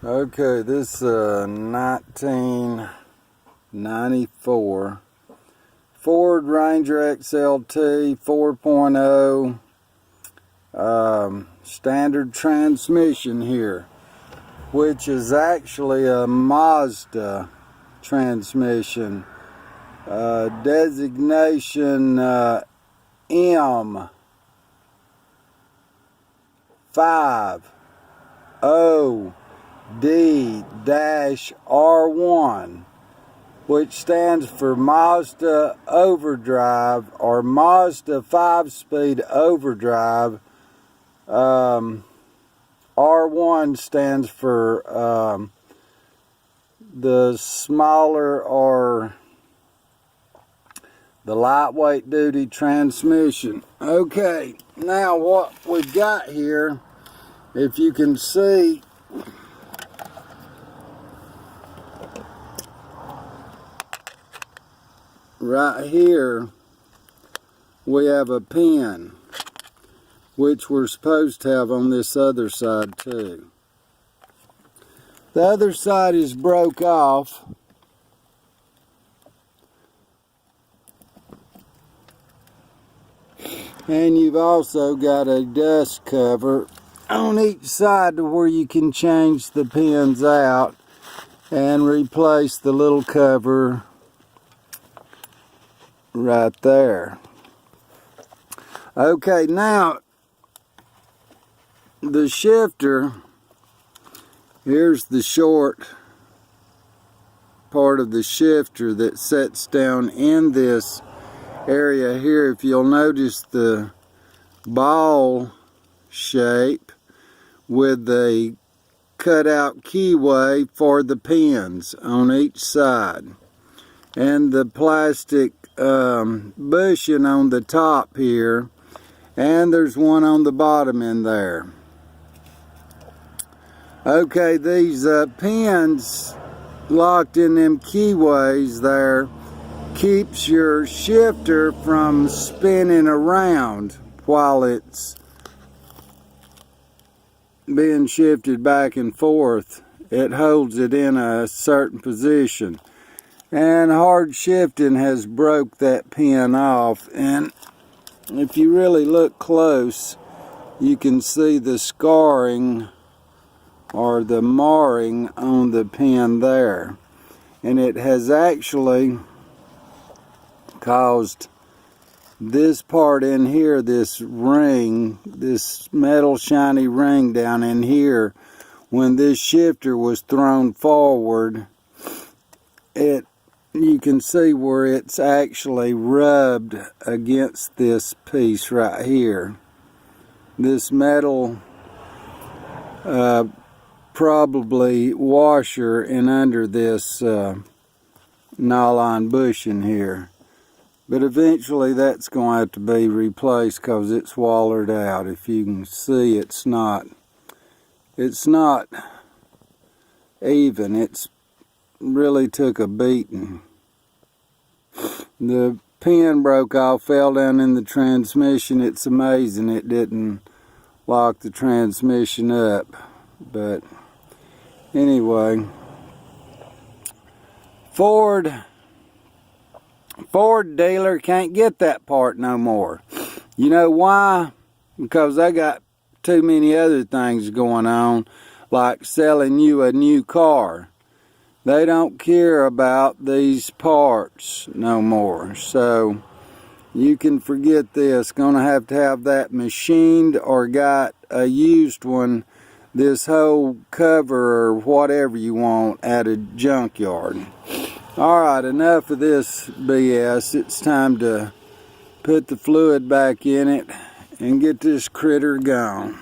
Okay, this 1994 Ford Ranger XLT 4.0 standard transmission here, which is actually a Mazda transmission. Designation M50D-R1, which stands for Mazda Overdrive or Mazda 5-speed overdrive. R1 stands for the smaller or the lightweight duty transmission. Okay, now what we've got here, if you can see, right here we have a pin, which we're supposed to have on this other side too. The other side is broke off. And you've also got a dust cover on each side to where you can change the pins out and replace the little cover right there. Okay, now the shifter, here's the short part of the shifter that sets down in this area here. If you'll notice the ball shape with the cutout keyway for the pins on each side, and the plastic bushing on the top here, and there's one on the bottom in there. Okay, these pins locked in them keyways there keeps your shifter from spinning around while it's being shifted back and forth. It holds it in a certain position, and hard shifting has broke that pin off. And if you really look close, you can see the scarring or the marring on the pin there, and it has actually caused this part in here, this ring, this metal shiny ring down in here, when this shifter was thrown forward, you can see where it's actually rubbed against this piece right here. This metal probably washer and under this nylon bushing here. But eventually that's going to have to be replaced because it's wallered out. If you can see, it's not even. It's really took a beating. The pin broke off, fell down in the transmission. It's amazing it didn't lock the transmission up. But anyway, Ford dealer can't get that part no more. You know why? Because they got too many other things going on, like selling you a new car. They don't care about these parts no more. So you can forget this. Gonna have to have that machined or got a used one, this whole cover or whatever you want, at a junkyard. Alright, enough of this BS. It's time to put the fluid back in it and get this critter gone.